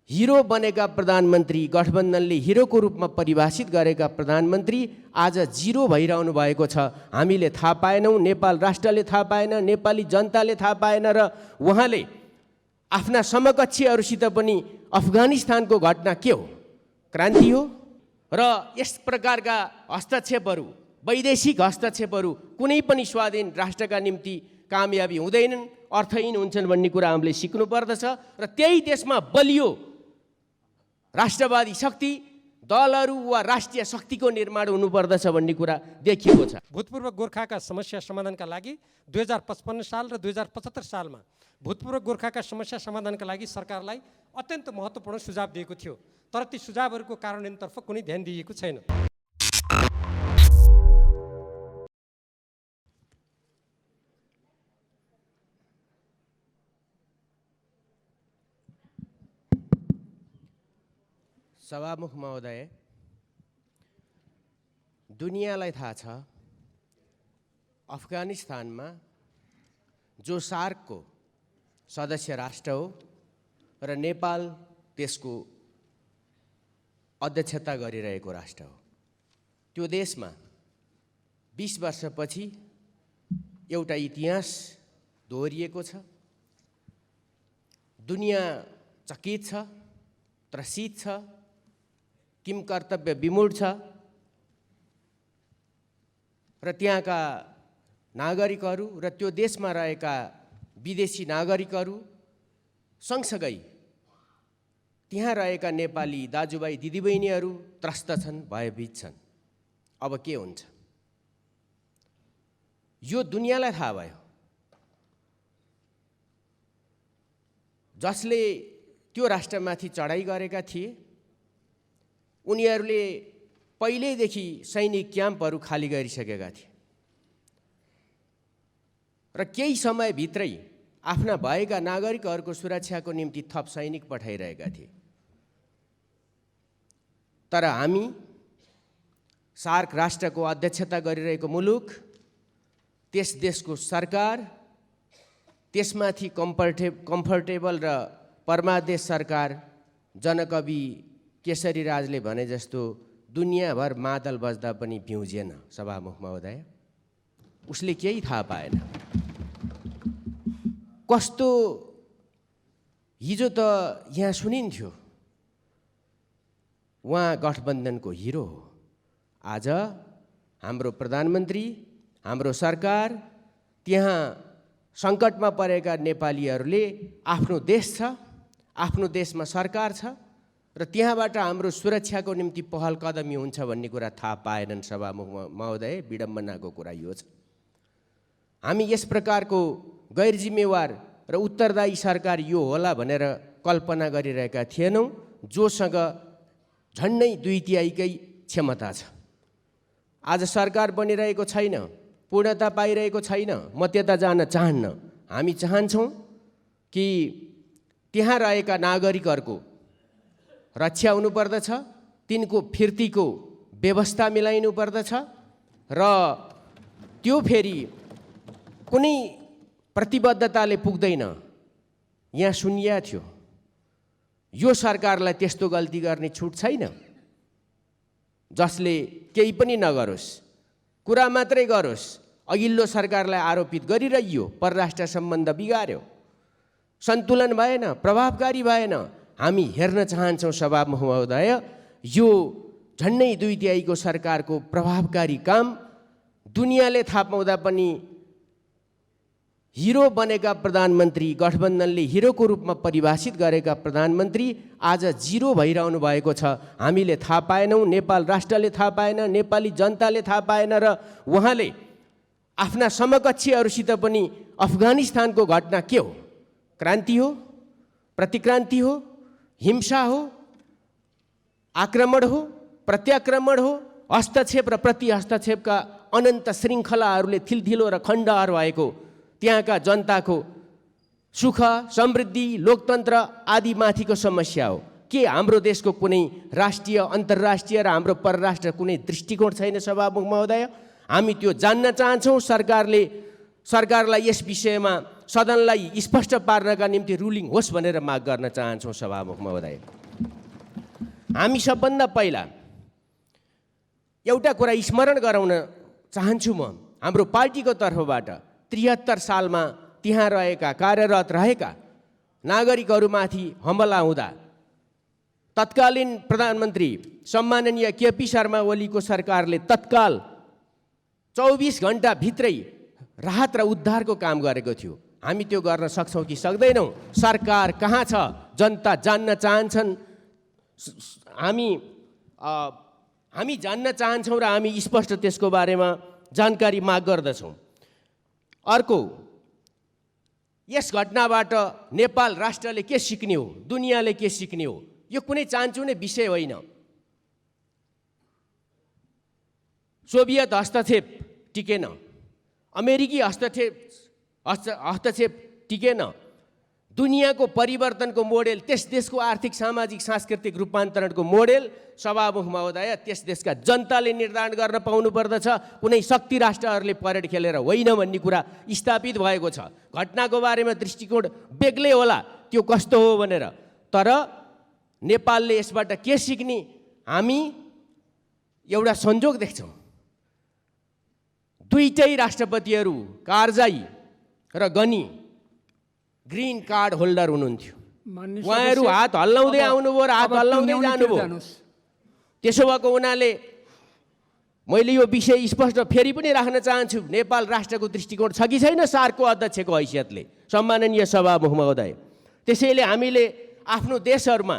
Hero बनेका प्रधानमन्त्री, गठबन्धनले हिरोको रूपमा परिभाषित गरेका प्रधानमन्त्री आज जिरो भइरहनु भएको छ। हामीले थाहा पाएनौँ, नेपाल राष्ट्रले थाहा पाएन, नेपाली जनताले थाहा पाएन र उहाँले आफ्ना समकक्षीहरूसित पनि अफगानिस्तानको घटना के हो, क्रान्ति हो र यस प्रकारका हस्तक्षेपहरू, वैदेशिक हस्तक्षेपहरू कुनै पनि स्वाधीन राष्ट्रका निम्ति कामयाबी हुँदैनन्, अर्थहीन हुन्छन् भन्ने कुरा हामीले सिक्नु पर्दछ र त्यही देशमा बलियो राष्ट्रवादी शक्ति दलहरू वा राष्ट्रिय शक्तिको निर्माण हुनुपर्दछ भन्ने कुरा देखिएको छ। भूतपूर्व गोर्खाका समस्या समाधानका लागि 2055 साल र 2075 सालमा भूतपूर्व गोर्खाका समस्या समाधानका लागि सरकारलाई अत्यन्त महत्त्वपूर्ण सुझाव दिएको थियो, तर ती सुझावहरूको कार्यान्वयनतर्फ कुनै ध्यान दिइएको छैन। सभामुख महोदय, दुनियाँलाई थाहा छ अफगानिस्तानमा जो सार्कको सदस्य राष्ट्र हो र नेपाल त्यसको अध्यक्षता गरिरहेको राष्ट्र हो, त्यो देशमा 20 वर्षपछि एउटा इतिहास दोहोरिएको छ। दुनियाँ चकित छ, त्रसित छ, किम कर्तव्य विमूढ छ र त्यहाँका नागरिकहरू र त्यो देशमा रहेका विदेशी नागरिकहरू सँगसँगै त्यहाँ रहेका नेपाली दाजुभाइ दिदीबहिनीहरू त्रस्त छन्, भयभीत छन्। अब के हुन्छ यो दुनियाँलाई थाहा भयो। जसले त्यो राष्ट्रमाथि चढाइ गरेका थिए उनीहरूले पहिल्यैदेखि सैनिक क्याम्पहरू खाली गरिसकेका थिए र केही समयभित्रै आफ्ना भएका नागरिकहरूको सुरक्षाको निम्ति थप सैनिक पठाइरहेका थिए। तर हामी सार्क राष्ट्रको अध्यक्षता गरिरहेको मुलुक, त्यस देशको सरकार, त्यसमाथि कम्फर्टेबल र परमादेश सरकार, जनकवि केशरी राजले भने जस्तो दुनियाँभर मादल बज्दा पनि भ्युजेन। सभामुख महोदय, उसले केही थाहा पाएन। कस्तो हिजो त यहाँ सुनिन्थ्यो उहाँ गठबन्धनको हिरो हो, आज हाम्रो प्रधानमन्त्री, हाम्रो सरकार, त्यहाँ सङ्कटमा परेका नेपालीहरूले आफ्नो देश छ, आफ्नो देशमा सरकार छ र त्यहाँबाट हाम्रो सुरक्षाको निम्ति पहल कदमी हुन्छ भन्ने कुरा थाहा पाएनन्। सभामुख महोदय, विडम्बनाको कुरा यो छ। हामी यस प्रकारको गैर जिम्मेवार र उत्तरदायी सरकार यो होला भनेर कल्पना गरिरहेका थिएनौँ, जोसँग झन्डै 2/3 क्षमता छ। आज सरकार बनिरहेको छैन, पूर्णता पाइरहेको छैन। म त्यता जान चाहन्न। हामी चाहन्छौँ कि त्यहाँ रहेका नागरिकहरूको रक्षा हुनुपर्दछ, तिनको फिर्तीको व्यवस्था मिलाइनु पर्दछ र त्यो फेरि कुनै प्रतिबद्धताले पुग्दैन। यहाँ सुनिया थियो यो सरकारलाई त्यस्तो गल्ती गर्ने छुट छैन जसले केही पनि नगरोस्, कुरा मात्रै गरोस्। अघिल्लो सरकारलाई आरोपित गरिरहियो, परराष्ट्र सम्बन्ध बिगार्यो, सन्तुलन भएन, प्रभावकारी भएन। हामी हेर्न चाहन्छौँ सभामुख महोदय, यो झन्डै 2/3 सरकारको प्रभावकारी काम दुनियाँले थाहा पाउँदा पनि हिरो बनेका प्रधानमन्त्री, गठबन्धनले हिरोको रूपमा परिभाषित गरेका प्रधानमन्त्री आज जिरो भइरहनु भएको छ। हामीले थाहा पाएनौँ, नेपाल राष्ट्रले थाहा पाएन, नेपाली जनताले थाहा पाएन र उहाँले आफ्ना समकक्षीहरूसित पनि अफगानिस्तानको घटना के हो, क्रान्ति हो, प्रतिक्रान्ति हो, हिंसा हो, आक्रमण हो, प्रत्याक्रमण हो, हस्तक्षेप र प्रतिहस्तक्षेपका अनन्त श्रृङ्खलाहरूले थिलथिलो र खण्डहर भएको त्यहाँका जनताको सुख, समृद्धि, लोकतन्त्र आदि माथिको समस्या हो। के हाम्रो देशको कुनै राष्ट्रिय, अन्तर्राष्ट्रिय र हाम्रो परराष्ट्र कुनै दृष्टिकोण छैन? सभामुख महोदय, हामी त्यो जान्न चाहन्छौँ। सरकारले सरकारलाई यस विषयमा सदनलाई स्पष्ट पार्नका निम्ति रुलिङ होस् भनेर माग गर्न चाहन्छौँ सभामुख महोदय। हामी सबभन्दा पहिला एउटा कुरा स्मरण गराउन चाहन्छु म। हाम्रो पार्टीको तर्फबाट 73 सालमा त्यहाँ रहेका कार्यरत रहेका नागरिकहरूमाथि हमला हुँदा तत्कालीन प्रधानमन्त्री सम्माननीय केपी शर्मा ओलीको सरकारले तत्काल 24 घण्टा भित्रै राहत र उद्धारको काम गरेको थियो। हामी त्यो गर्न सक्छौँ कि सक्दैनौँ? सरकार कहाँ छ जनता जान्न चाहन्छन्। हामी जान्न चाहन्छौँ र हामी स्पष्ट त्यसको बारेमा जानकारी माग गर्दछौँ। अर्को, यस घटनाबाट नेपाल राष्ट्रले के सिक्ने हो, दुनियाँले के सिक्ने हो, यो कुनै चान्चुने विषय होइन। सोभियत हस्तक्षेप टिकेन, अमेरिकी हस्तक्षेप टिकेन। दुनियाँको परिवर्तनको मोडेल, त्यस देशको आर्थिक सामाजिक सांस्कृतिक रूपान्तरणको मोडेल सभामुख महोदय त्यस देशका जनताले निर्धारण गर्न पाउनुपर्दछ, कुनै शक्ति राष्ट्रहरूले परेड खेलेर होइन भन्ने कुरा स्थापित भएको छ। घटनाको बारेमा दृष्टिकोण बेग्लै होला त्यो कस्तो हो भनेर, तर नेपालले यसबाट के सिक्ने? हामी एउटा संजोग देख्छौँ। दुईटै राष्ट्रपतिहरू कारजाई र गनी ग्रीन कार्ड होल्डर हुनुहुन्थ्यो। उहाँहरू हात हल्लाउँदै आउनुभयो र हात हल्लाउँदै जानुभयो। त्यसो भएको हुनाले मैले यो विषय स्पष्ट फेरि पनि राख्न चाहन्छु, नेपाल राष्ट्रको दृष्टिकोण छ कि छैन सार्कको अध्यक्षको हैसियतले, सम्माननीय सभामुख महोदय। त्यसैले हामीले आफ्नो देशहरूमा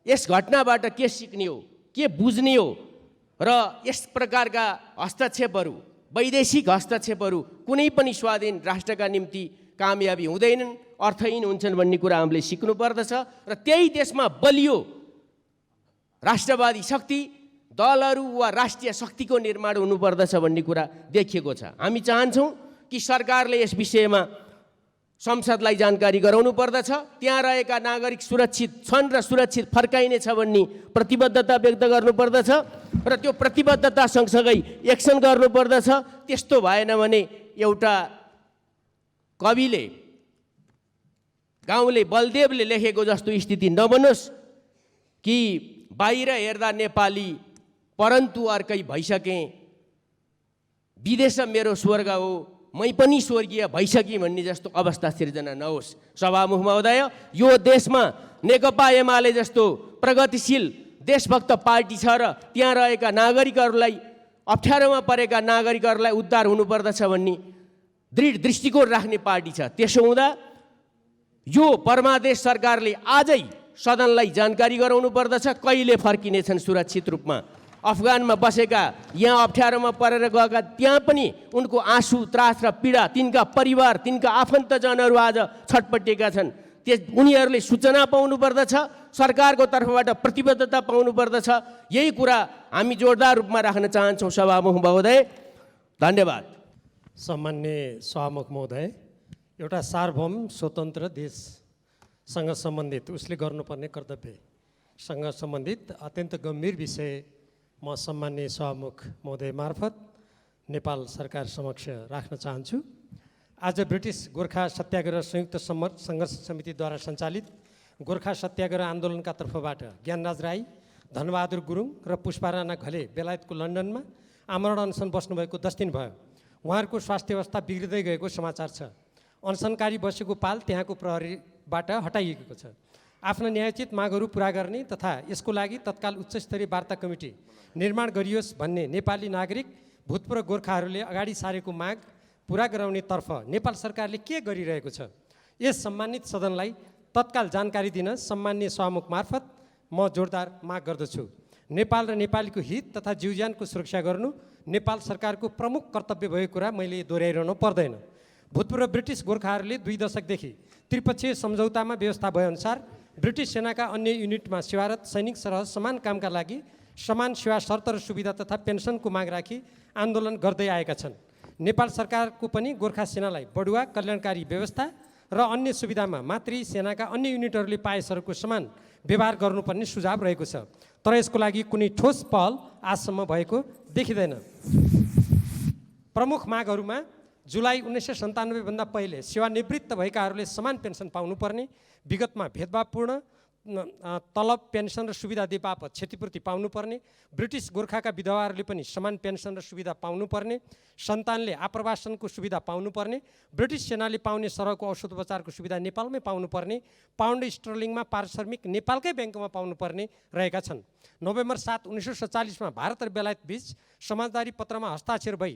यस घटनाबाट के सिक्ने हो, के बुझ्ने हो र यस प्रकारका हस्तक्षेपहरू, वैदेशिक हस्तक्षेपहरू कुनै पनि स्वाधीन राष्ट्रका निम्ति कामयाबी हुँदैनन्, अर्थहीन हुन्छन् भन्ने कुरा हामीले सिक्नुपर्दछ। र त्यही देशमा बलियो राष्ट्रवादी शक्ति दलहरू वा राष्ट्रिय शक्तिको निर्माण हुनुपर्दछ भन्ने कुरा देखिएको छ। हामी चाहन्छौँ कि सरकारले यस विषयमा संसदलाई जानकारी गराउनु पर्दछ। त्यहाँ रहेका नागरिक सुरक्षित छन् र सुरक्षित फर्काइनेछ भन्ने प्रतिबद्धता व्यक्त गर्नुपर्दछ र त्यो प्रतिबद्धता सँगसँगै एक्सन गर्नुपर्दछ। त्यस्तो भएन भने एउटा कविले, गाउँले बलदेवले लेखेको जस्तो स्थिति नबनोस् कि बाहिर हेर्दा नेपाली परन्तु अर्कै भइसकेँ, विदेश मेरो स्वर्ग हो, मै पनि स्वर्गीय भइसकेँ भन्ने जस्तो अवस्था सिर्जना नहोस्। सभामुख महोदय, यो देशमा नेकपा एमाले जस्तो प्रगतिशील देशभक्त पार्टी छ र त्यहाँ रहेका नागरिकहरूलाई, अप्ठ्यारोमा परेका नागरिकहरूलाई उद्धार हुनुपर्दछ भन्ने दृढ दृष्टिकोण राख्ने पार्टी छ। त्यसो हुँदा यो परमादेश सरकारले आजै सदनलाई जानकारी गराउनु पर्दछ कहिले फर्किनेछन् सुरक्षित रूपमा। अफगानमा बसेका, यहाँ अप्ठ्यारोमा परेर गएका, त्यहाँ पनि उनको आँसु त्रास र पीडा, तिनका परिवार, तिनका आफन्तजनहरू आज छटपटिएका छन्। उनीहरूले सूचना पाउनु पर्दछ, सरकारको तर्फबाट प्रतिबद्धता पाउनु पर्दछ। यही कुरा हामी जोरदार रूपमा राख्न चाहन्छौँ सभामुख महोदय। धन्यवाद। सम्मान्य सभामुख महोदय, एउटा सार्वभौम स्वतन्त्र देशसँग सम्बन्धित उसले गर्नुपर्ने कर्तव्यसँग सम्बन्धित अत्यन्त गम्भीर विषय म सम्मान्य सभामुख महोदय मार्फत नेपाल सरकार समक्ष राख्न चाहन्छु। आज ब्रिटिस गोर्खा सत्याग्रह संयुक्त सङ्घर्ष समितिद्वारा सञ्चालित गोर्खा सत्याग्रह आन्दोलनका तर्फबाट ज्ञानराज राई, धनबहादुर गुरुङ र पुष्पा राणा घले बेलायतको लन्डनमा आमरण अनसन बस्नुभएको 10 दिन भयो। उहाँहरूको स्वास्थ्य अवस्था बिग्रिँदै गएको समाचार छ। अनसनकारी बसेको पाल त्यहाँको प्रहरीबाट हटाइएको छ। आफ्ना न्यायोचित मागहरू पुरा गर्ने तथा यसको लागि तत्काल उच्चस्तरीय वार्ता कमिटी निर्माण गरियोस् भन्ने नेपाली नागरिक भूतपूर्व गोर्खाहरूले अगाडि सारेको माग पुरा गराउनेतर्फ नेपाल सरकारले के गरिरहेको छ, यस सम्मानित सदनलाई तत्काल जानकारी दिन सम्मान्य सभामुख मार्फत म जोरदार माग गर्दछु। नेपाल र नेपालीको हित तथा जीवज्यानको सुरक्षा गर्नु नेपाल सरकारको प्रमुख कर्तव्य भएको कुरा मैले दोहोऱ्याइरहनु पर्दैन। भूतपूर्व ब्रिटिस गोर्खाहरूले 2 दशकदेखि त्रिपक्षीय सम्झौतामा व्यवस्था भएअनुसार ब्रिटिस सेनाका अन्य युनिटमा सेवारत सैनिक सरह समान कामका लागि समान सेवा शर्त र सुविधा तथा पेन्सनको माग राखी आन्दोलन गर्दै आएका छन्। नेपाल सरकारको पनि गोर्खा सेनालाई बढुवा कल्याणकारी व्यवस्था र अन्य सुविधामा मातृ सेनाका अन्य युनिटहरूले पाएसरको समान व्यवहार गर्नुपर्ने सुझाव रहेको छ, तर यसको लागि कुनै ठोस पहल आजसम्म भएको देखिँदैन। प्रमुख मागहरूमा जुलाई 1997 भन्दा पहिले सेवानिवृत्त भएकाहरूले समान पेन्सन पाउनुपर्ने, विगतमा भेदभावपूर्ण तलब पेन्सन र सुविधा दिए बापत क्षतिपूर्ति पाउनुपर्ने, ब्रिटिस गोर्खाका विधवाहरूले पनि समान पेन्सन र सुविधा पाउनुपर्ने, सन्तानले आप्रवासनको सुविधा पाउनुपर्ने, ब्रिटिस सेनाले पाउने सरहको औषधोपचारको सुविधा नेपालमै पाउनुपर्ने, पाउन्ड स्टर्लिङमा पारिश्रमिक नेपालकै ब्याङ्कमा पाउनुपर्ने रहेका छन्। नोभेम्बर 7, 1947 भारत र बेलायत बीच समाजदारी पत्रमा हस्ताक्षर भई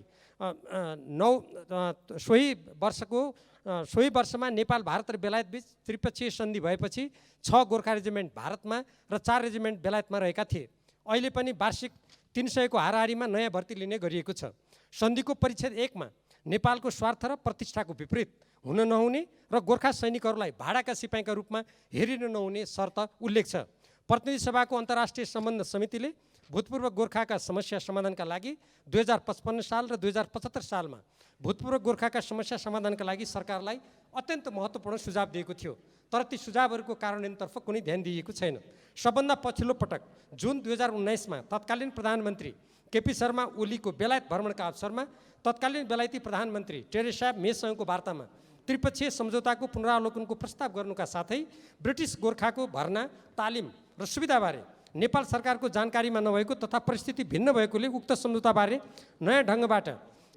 सोही वर्षमा नेपाल भारत र बेलायत बीच त्रिपक्षीय सन्धि भएपछि 6 गोर्खा रेजिमेन्ट भारतमा र 4 रेजिमेन्ट बेलायतमा रहेका थिए। अहिले पनि वार्षिक 300 को हाराहारीमा नयाँ भर्ती लिने गरिएको छ। सन्धिको परिच्छेद 1 मा नेपालको स्वार्थ र प्रतिष्ठाको विपरीत हुन नहुने र गोर्खा सैनिकहरूलाई भाडाका सिपाहीका रूपमा हेरिन नहुने शर्त उल्लेख छ। प्रतिनिधि सभाको अन्तर्राष्ट्रिय सम्बन्ध समितिले भूतपूर्व गोर्खाका समस्या समाधानका लागि 2055 साल र 2075 सालमा भूतपूर्व गोर्खाका समस्या समाधानका लागि सरकारलाई अत्यन्त महत्त्वपूर्ण सुझाव दिएको थियो, तर ती सुझावहरूको कार्यान्वयनतर्फ कुनै ध्यान दिइएको छैन। सबभन्दा पछिल्लो पटक जुन 2019 मा तत्कालीन प्रधानमन्त्री केपी शर्मा ओलीको बेलायत भ्रमणका अवसरमा तत्कालीन बेलायती प्रधानमन्त्री टेरेसा मेसँगको वार्तामा त्रिपक्षीय सम्झौताको पुनरावलोकनको प्रस्ताव गर्नुका साथै ब्रिटिस गोर्खाको भर्ना, तालिम र सुविधाबारे नेपाल सरकारको जानकारीमा नभएको तथा परिस्थिति भिन्न भएकोले उक्त सम्झौताबारे नयाँ ढङ्गबाट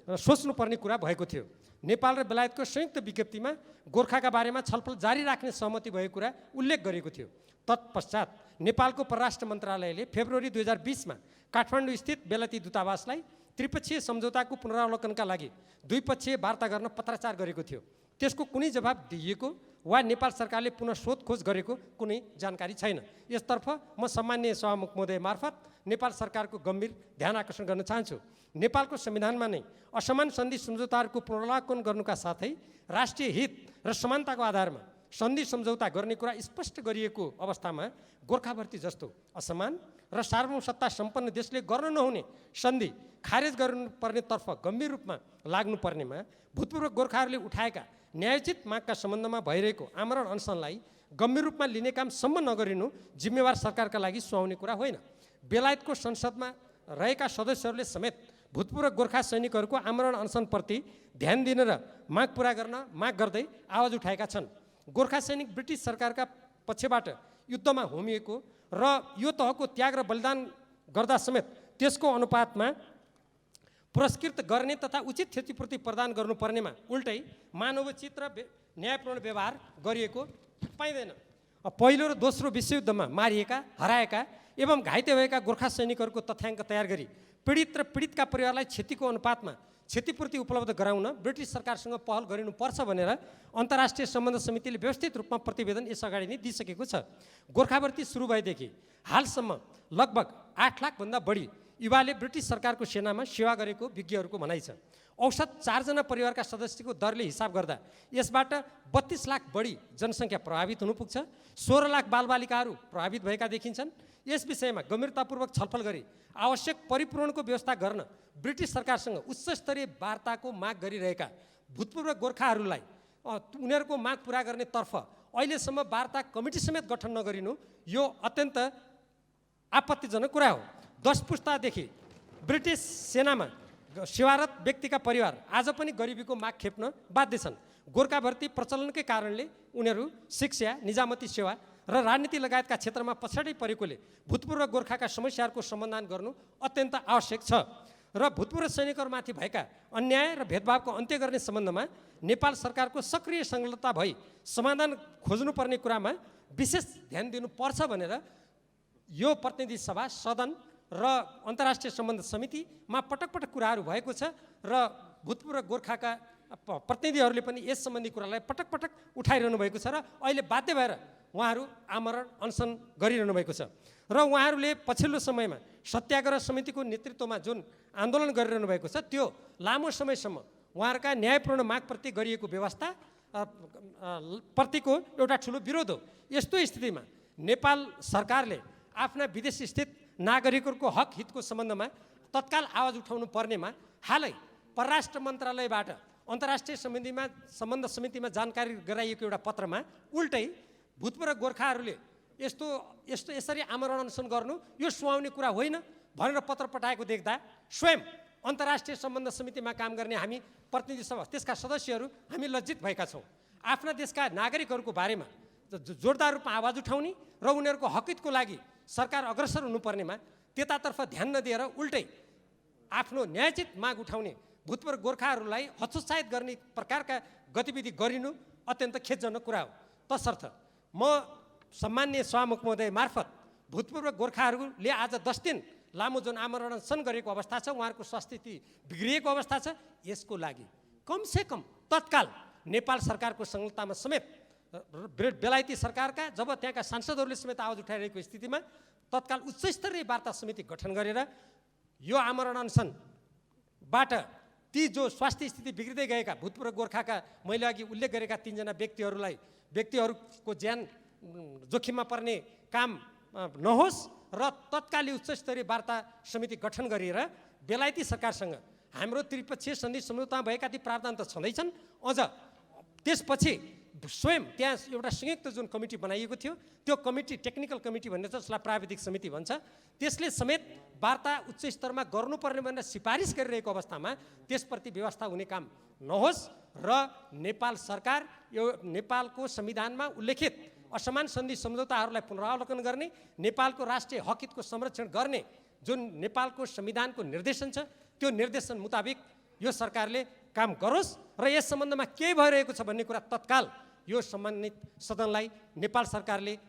सोच्नुपर्ने कुरा भएको थियो। नेपाल र बेलायतको संयुक्त विज्ञप्तिमा गोर्खाका बारेमा छलफल जारी राख्ने सहमति भएको कुरा उल्लेख गरेको थियो। तत्पश्चात नेपालको परराष्ट्र मन्त्रालयले फेब्रुअरी 2020 मा काठमाडौँ स्थित बेलायती दूतावासलाई त्रिपक्षीय सम्झौताको पुनरावलोकनका लागि द्विपक्षीय वार्ता गर्न पत्राचार गरेको थियो। त्यसको कुनै जवाब दिइएको वा नेपाल सरकारले पुनः सोधखोज गरेको कुनै जानकारी छैन। यसतर्फ म सम्माननीय सभामुख महोदय मार्फत नेपाल सरकारको गम्भीर ध्यान आकर्षण गर्न चाहन्छु। नेपालको संविधानमा नै असमान सन्धि सम्झौताहरूको पुनरावलोकन गर्नुका साथै राष्ट्रिय हित र समानताको आधारमा सन्धि सम्झौता गर्ने कुरा स्पष्ट गरिएको अवस्थामा गोर्खा भर्ती जस्तो असमान र सार्वभौम सत्ता सम्पन्न देशले गर्न नहुने सन्धि खारेज गर्नुपर्नेतर्फ गम्भीर रूपमा लाग्नुपर्नेमा भूतपूर्व गोर्खाहरूले उठाएका न्यायोचित मागका सम्बन्धमा भइरहेको आमरण अनसनलाई गम्भीर रूपमा लिने काम सम्म नगरिनु जिम्मेवार सरकारका लागि सुहाउने कुरा होइन। बेलायतको संसदमा रहेका सदस्यहरूले समेत भूतपूर्व गोर्खा सैनिकहरूको आमरण अनसनप्रति ध्यान दिन र माग पुरा गर्न माग गर्दै आवाज उठाएका छन्। गोर्खा सैनिक ब्रिटिस सरकारका पक्षबाट युद्धमा होमिएको र यो तहको त्याग र बलिदान गर्दा समेत त्यसको अनुपातमा पुरस्कृत गर्ने तथा उचित क्षतिपूर्ति प्रदान गर्नुपर्नेमा उल्टै मानवोचित र न्यायपूर्ण व्यवहार गरिएको पाइँदैन। पहिलो र दोस्रो विश्वयुद्धमा मारिएका, हराएका एवं घाइते भएका गोर्खा सैनिकहरूको तथ्याङ्क तयार गरी पीडित र पीडितका परिवारलाई क्षतिको अनुपातमा क्षतिपूर्ति उपलब्ध गराउन ब्रिटिस सरकारसँग पहल गरिनुपर्छ भनेर अन्तर्राष्ट्रिय सम्बन्ध समितिले व्यवस्थित रूपमा प्रतिवेदन यसअगाडि नै दिइसकेको छ। गोर्खाभर्ती सुरु भएदेखि हालसम्म लगभग 8 लाखभन्दा बढी युवाले ब्रिटिस सरकारको सेनामा सेवा गरेको विज्ञहरूको भनाइ छ। औसत 4 जना परिवारका सदस्यको दरले हिसाब गर्दा यसबाट 32 लाख बढी जनसङ्ख्या प्रभावित हुन पुग्छ। 16 लाख बालबालिकाहरू प्रभावित भएका देखिन्छन्। यस विषयमा गम्भीरतापूर्वक छलफल गरी आवश्यक परिपूरणको व्यवस्था गर्न ब्रिटिस सरकारसँग उच्च स्तरीय वार्ताको माग गरिरहेका भूतपूर्व गोर्खाहरूलाई उनीहरूको माग पुरा गर्नेतर्फ अहिलेसम्म वार्ता कमिटी समेत गठन नगरिनु यो अत्यन्त आपत्तिजनक कुरा हो। 10 पुस्तादेखि ब्रिटिस सेनामा सेवारत व्यक्तिका परिवार आज पनि गरिबीको माग खेप्न बाध्य छन्। गोर्खा भर्ती प्रचलनकै कारणले उनीहरू शिक्षा, निजामती सेवा र राजनीति लगायतका क्षेत्रमा पछाडि परेकोले भूतपूर्व गोर्खाका समस्याहरूको समाधान गर्नु अत्यन्त आवश्यक छ र भूतपूर्व सैनिकहरूमाथि भएका अन्याय र भेदभावको अन्त्य गर्ने सम्बन्धमा नेपाल सरकारको सक्रिय संलग्नता भई समाधान खोज्नुपर्ने कुरामा विशेष ध्यान दिनुपर्छ भनेर यो प्रतिनिधि सभा, सदन र अन्तर्राष्ट्रिय सम्बन्ध समितिमा पटक पटक कुराहरू भएको छ र भूतपूर्व गोर्खाका प्रतिनिधिहरूले पनि यस सम्बन्धी कुरालाई पटक पटक उठाइरहनु भएको छ र अहिले बाध्य भएर उहाँहरू आमरण अनसन गरिरहनु भएको छ र उहाँहरूले पछिल्लो समयमा सत्याग्रह समितिको नेतृत्वमा जुन आन्दोलन गरिरहनु भएको छ त्यो लामो समयसम्म उहाँहरूका न्यायपूर्ण मागप्रति गरिएको व्यवस्था प्रतिको एउटा ठुलो विरोध हो। यस्तो स्थितिमा नेपाल सरकारले आफ्ना विदेश स्थित नागरिकहरूको हक हितको सम्बन्धमा तत्काल आवाज उठाउनु पर्नेमा हालै परराष्ट्र मन्त्रालयबाट अन्तर्राष्ट्रिय सम्बन्ध समितिमा जानकारी गराइएको एउटा पत्रमा उल्टै भूतपूर्व गोर्खाहरूले यसरी आमरण अनसन गर्नु यो सुहाउने कुरा होइन भनेर पत्र पठाएको देख्दा स्वयं अन्तर्राष्ट्रिय सम्बन्ध समितिमा काम गर्ने हामी प्रतिनिधि सभा त्यसका सदस्यहरू हामी लज्जित भएका छौँ। आफ्ना देशका नागरिकहरूको बारेमा जोरदार रूपमा आवाज उठाउने र उनीहरूको हकहितको लागि सरकार अग्रसर हुनुपर्नेमा त्यतातर्फ ध्यान नदिएर उल्टै आफ्नो न्यायोचित माग उठाउने भूतपूर्व गोर्खाहरूलाई हतोत्साहित गर्ने प्रकारका गतिविधि गरिनु अत्यन्त खेदजनक कुरा हो। तसर्थ म सम्माननीय सभामुख महोदय मार्फत भूतपूर्व गोर्खाहरूले आज 10 दिन लामो जुन आमरण अनसन गरेको अवस्था छ, उहाँहरूको स्वास्थ्य स्थिति बिग्रिएको अवस्था छ, यसको लागि कमसेकम तत्काल नेपाल सरकारको संलग्नतामा समेत बेलायती सरकारका जब त्यहाँका सांसदहरूले समेत आवाज उठाइरहेको स्थितिमा तत्काल उच्च स्तरीय वार्ता समिति गठन गरेर यो आमरण अनसनबाट ती जो स्वास्थ्य स्थिति बिग्रिँदै गएका भूतपूर्व गोर्खाका मैले अघि उल्लेख गरेका 3 जना व्यक्तिहरूको ज्यान जोखिममा पर्ने काम नहोस् र तत्कालीन उच्च स्तरीय वार्ता समिति गठन गरेर बेलायती सरकारसँग हाम्रो त्रिपक्षीय सन्धि सम्झौतामा भएका ती प्रावधान त छँदैछन्, अझ त्यसपछि स्वयं त्यहाँ एउटा संयुक्त जुन कमिटी बनाइएको थियो त्यो कमिटी टेक्निकल कमिटी भन्ने छ, जसलाई प्राविधिक समिति भन्छ, त्यसले समेत वार्ता उच्च स्तरमा गर्नुपर्ने भनेर सिफारिस गरिरहेको अवस्थामा त्यसप्रति व्यवस्था हुने काम नहोस् र नेपाल सरकार यो नेपालको संविधानमा उल्लेखित असमान सन्धि सम्झौताहरूलाई पुनरावलोकन गर्ने, नेपालको राष्ट्रिय हकहितको संरक्षण गर्ने जुन नेपालको संविधानको निर्देशन छ त्यो निर्देशन मुताबिक यो सरकारले काम गरोस् र यस सम्बन्धमा के भइरहेको छ भन्ने कुरा तत्काल यो सम्बन्धित सदनलाई नेपाल सरकारले